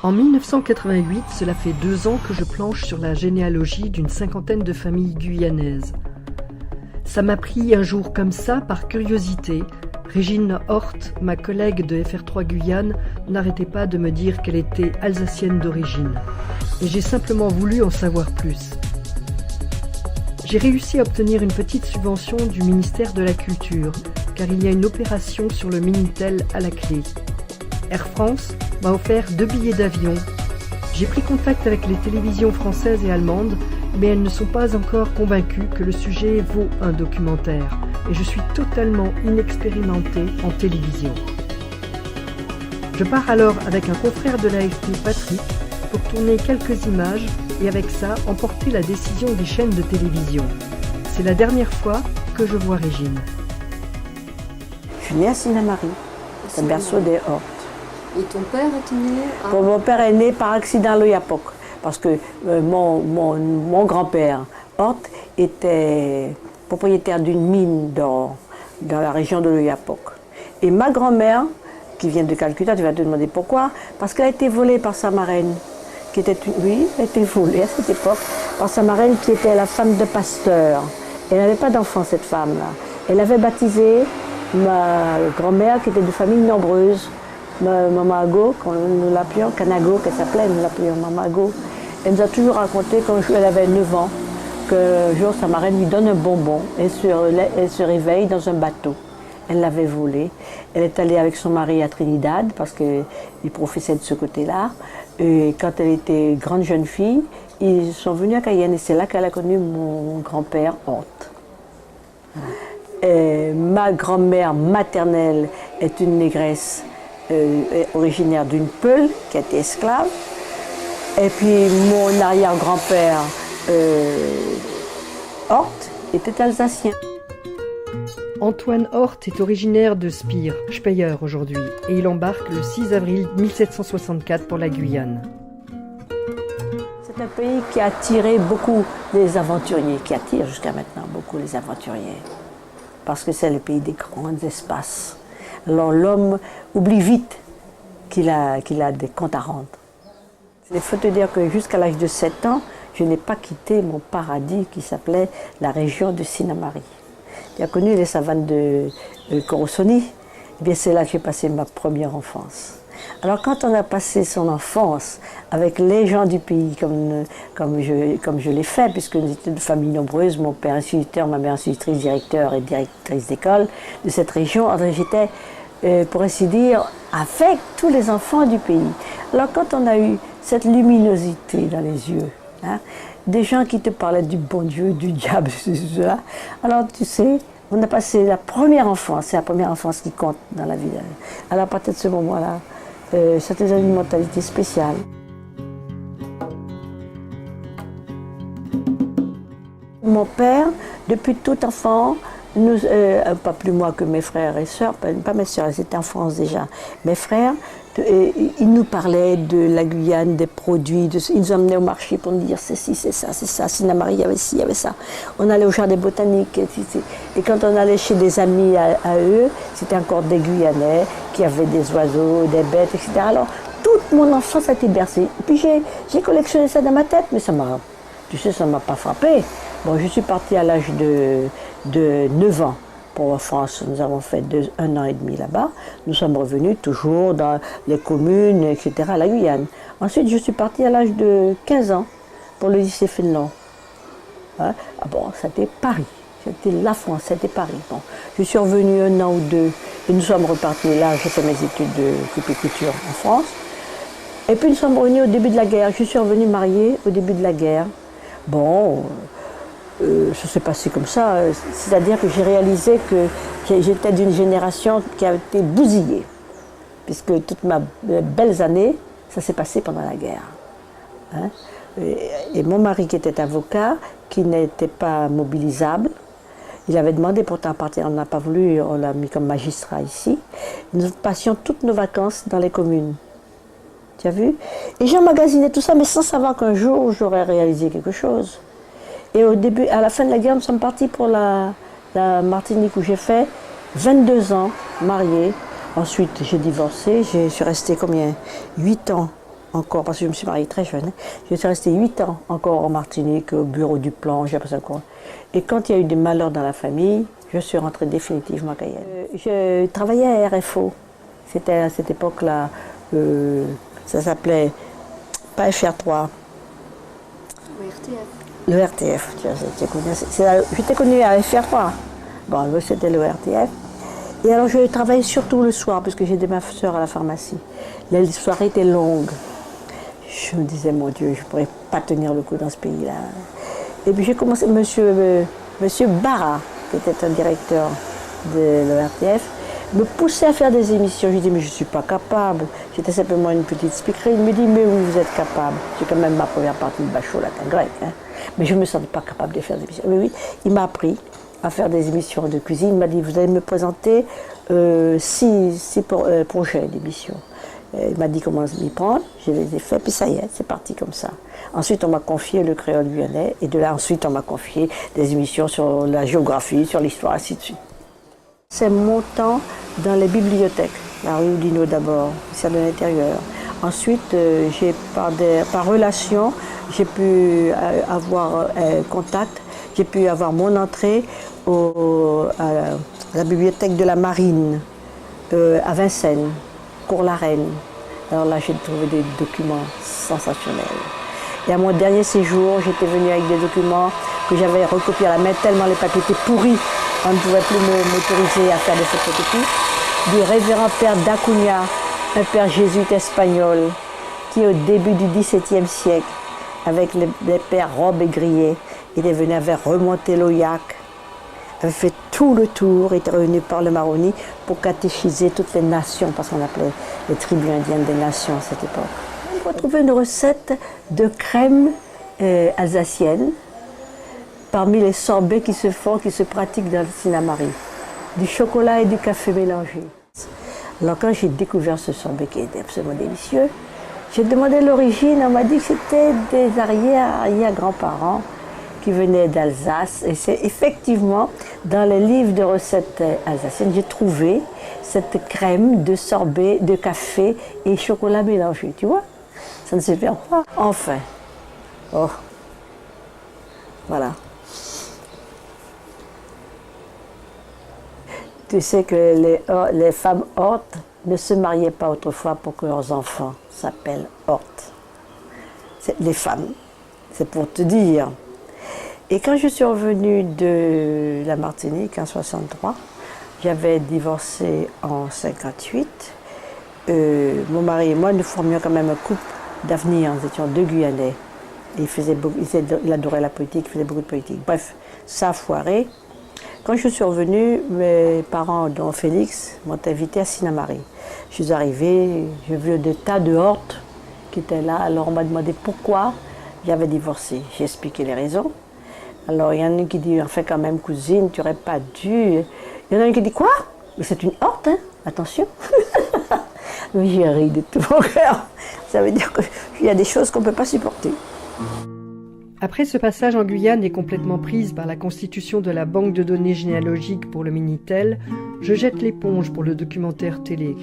En 1988, cela fait 2 ans que je planche sur la généalogie d'une 50aine de familles guyanaises. Ça m'a pris un jour comme ça, par curiosité. Régine Hort, ma collègue de FR3 Guyane, n'arrêtait pas de me dire qu'elle était alsacienne d'origine. Et j'ai simplement voulu en savoir plus. J'ai réussi à obtenir une petite subvention du ministère de la Culture, car il y a une opération sur le Minitel à la clé. Air France m'a offert 2 billets d'avion. J'ai pris contact avec les télévisions françaises et allemandes, mais elles ne sont pas encore convaincues que le sujet vaut un documentaire, et je suis totalement inexpérimentée en télévision. Je pars alors avec un confrère de l'AFP, Patrick, pour tourner quelques images et avec ça emporter la décision des chaînes de télévision. C'est la dernière fois que je vois Régine. Je suis née à Sinnamary, c'est le berceau des Hort. Et ton père est né à... Mon père est né par accident à l'Oyapock, parce que mon grand-père, Hort, était propriétaire d'une mine d'or dans la région de l'Oyapock. Et ma grand-mère, qui vient de Calcutta, tu vas te demander pourquoi, parce qu'elle a été volée par sa marraine, qui était elle a été volée à cette époque par sa marraine qui était la femme de pasteur. Elle n'avait pas d'enfant, cette femme-là. Elle avait baptisé ma grand-mère, qui était de famille nombreuse, Maman Ago, nous l'appelions Kanago, qu'elle s'appelait, nous l'appelions Maman Ago. Elle nous a toujours raconté quand elle avait 9 ans, qu'un jour sa marraine lui donne un bonbon, elle se réveille dans un bateau. Elle l'avait volé. Elle est allée avec son mari à Trinidad, parce qu'il professait de ce côté-là. Et quand elle était grande jeune fille, ils sont venus à Cayenne et c'est là qu'elle a connu mon grand-père Hort. Ma grand-mère maternelle est une négresse originaire d'une Peule qui a été esclave. Et puis mon arrière-grand-père Hort était alsacien. Antoine Hort est originaire de Spire, Speyer aujourd'hui, et il embarque le 6 avril 1764 pour la Guyane. C'est un pays qui a attiré beaucoup les aventuriers, qui attire jusqu'à maintenant beaucoup les aventuriers, parce que c'est le pays des grands espaces. Alors l'homme oublie vite qu'il a des comptes à rendre. Il faut te dire que jusqu'à l'âge de 7 ans, je n'ai pas quitté mon paradis qui s'appelait la région de Sinnamary. Tu as connu les savanes de Corosoni, eh bien c'est là que j'ai passé ma première enfance. Alors quand on a passé son enfance avec les gens du pays, comme je l'ai fait, puisque nous étions de famille nombreuse, mon père instituteur, ma mère institutrice, directeur et directrice d'école de cette région, alors j'étais, pour ainsi dire, avec tous les enfants du pays. Alors quand on a eu cette luminosité dans les yeux, hein, des gens qui te parlaient du bon Dieu, du diable, cela. Alors tu sais, on a passé la première enfance, c'est la première enfance qui compte dans la vie. Alors à partir de ce moment-là, c'était une mentalité spéciale. Mon père, depuis tout enfant, pas plus moi que mes frères et sœurs, pas mes sœurs, elles étaient en France déjà, mes frères, ils nous parlaient de la Guyane, des produits, ils nous emmenaient au marché pour nous dire c'est ci, c'est ça, Sinnamary, il y avait ci, il y avait ça. On allait au jardin botanique, et quand on allait chez des amis à eux, c'était encore des Guyanais qui avaient des oiseaux, des bêtes, etc. Alors toute mon enfance a été bercée. Et puis j'ai collectionné ça dans ma tête, mais ça m'a pas frappé. Bon, je suis partie à l'âge de 9 ans. Pour la France, nous avons fait 1 an et demi là-bas. Nous sommes revenus toujours dans les communes, etc., à la Guyane. Ensuite, je suis partie à l'âge de 15 ans pour le lycée Fénelon. Hein? Ah bon, c'était Paris. C'était la France, c'était Paris. Bon, je suis revenue 1 an ou 2 et nous sommes repartis. Là, j'ai fait mes études de couture en France. Et puis nous sommes revenus au début de la guerre. Je suis revenue mariée au début de la guerre. Bon... ça s'est passé comme ça, c'est-à-dire que j'ai réalisé que j'étais d'une génération qui a été bousillée, puisque toutes mes belles années, ça s'est passé pendant la guerre. Hein? Et mon mari qui était avocat, qui n'était pas mobilisable, il avait demandé pourtant à partir, on n'a pas voulu, on l'a mis comme magistrat ici, nous passions toutes nos vacances dans les communes. Tu as vu? Et j'ai emmagasiné tout ça, mais sans savoir qu'un jour j'aurais réalisé quelque chose. Et à la fin de la guerre, nous sommes partis pour la Martinique où j'ai fait 22 ans mariée. Ensuite, j'ai divorcé. Je suis restée 8 ans encore, parce que je me suis mariée très jeune. Je suis restée 8 ans encore en Martinique, au bureau du plan, j'ai passé encore. Et quand il y a eu des malheurs dans la famille, je suis rentrée définitivement à Cayenne. Je travaillais à RFO. C'était à cette époque-là, ça s'appelait pas FR3. Le RTF. J'étais connue à FR3. Bon, c'était le RTF. Et alors je travaillais surtout le soir, parce que j'aidais ma soeur à la pharmacie. Les soirées étaient longues. Je me disais, mon Dieu, je ne pourrais pas tenir le coup dans ce pays-là. Et puis j'ai commencé, monsieur Barra, qui était un directeur de l'ERTF, me poussait à faire des émissions. Je lui dis, mais je ne suis pas capable. J'étais simplement une petite speaker. Il me dit, mais oui, vous êtes capable. J'ai quand même ma première partie de bachot latin grec. Hein. Mais je ne me sentais pas capable de faire des émissions. Mais oui, il m'a appris à faire des émissions de cuisine. Il m'a dit, vous allez me présenter 6 projets d'émissions. Il m'a dit comment m'y prendre, je les ai faits, puis ça y est, c'est parti comme ça. Ensuite, on m'a confié le créole guyanais, et de là, ensuite, on m'a confié des émissions sur la géographie, sur l'histoire, ainsi de suite. C'est mon temps dans les bibliothèques, la rue Dino d'abord, celle de l'intérieur. Ensuite, par relation, j'ai pu avoir contact, j'ai pu avoir mon entrée à la bibliothèque de la Marine, à Vincennes. Cours-la-Reine. Alors là, j'ai trouvé des documents sensationnels. Et à mon dernier séjour, j'étais venue avec des documents que j'avais recopiés à la main, tellement les papiers étaient pourris. On ne pouvait plus m'autoriser à faire des photocopies. Du révérend père d'Acunha, un père jésuite espagnol, qui au début du XVIIe siècle, avec les pères Robes et Grillet, était venu, avait remonté l'Oyac, avait fait tout le tour, était revenu par le Maroni pour catéchiser toutes les nations, parce qu'on appelait les tribus indiennes des nations à cette époque. On peut trouver une recette de crème alsacienne parmi les sorbets qui se pratiquent dans le Sinnamary. Du chocolat et du café mélangés. Alors quand j'ai découvert ce sorbet qui était absolument délicieux, j'ai demandé l'origine, on m'a dit que c'était des arrière-grands-parents qui venaient d'Alsace. Et c'est effectivement, dans les livres de recettes alsaciennes, j'ai trouvé cette crème de sorbet, de café et chocolat mélangé, tu vois. Ça ne se perd pas. Enfin. Oh. Voilà. Tu sais que les femmes hortes ne se mariaient pas autrefois pour que leurs enfants s'appellent hortes. Les femmes, c'est pour te dire. Et quand je suis revenue de la Martinique en 63, j'avais divorcé en 58. Mon mari et moi, nous formions quand même un couple d'avenir. Nous étions 2 Guyanais. Il adorait la politique, il faisait beaucoup de politique. Bref, ça a foiré. Quand je suis revenue, mes parents, dont Félix, m'ont invité à Sinnamary. Je suis arrivée, j'ai vu des tas de hortes qui étaient là. Alors on m'a demandé pourquoi j'avais divorcé. J'ai expliqué les raisons. Alors il y en a qui dit, enfin quand même cousine, tu n'aurais pas dû. Il y en a un qui dit, quoi? Mais c'est une horte, hein? Attention. Mais j'ai ri de tout mon cœur. Ça veut dire qu'il y a des choses qu'on ne peut pas supporter. Après ce passage en Guyane et complètement prise par la constitution de la banque de données généalogiques pour le Minitel, je jette l'éponge pour le documentaire télé.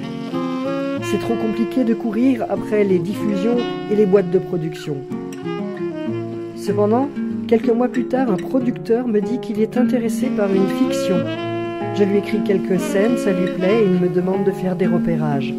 C'est trop compliqué de courir après les diffusions et les boîtes de production. Cependant, quelques mois plus tard, un producteur me dit qu'il est intéressé par une fiction. Je lui écris quelques scènes, ça lui plaît et il me demande de faire des repérages.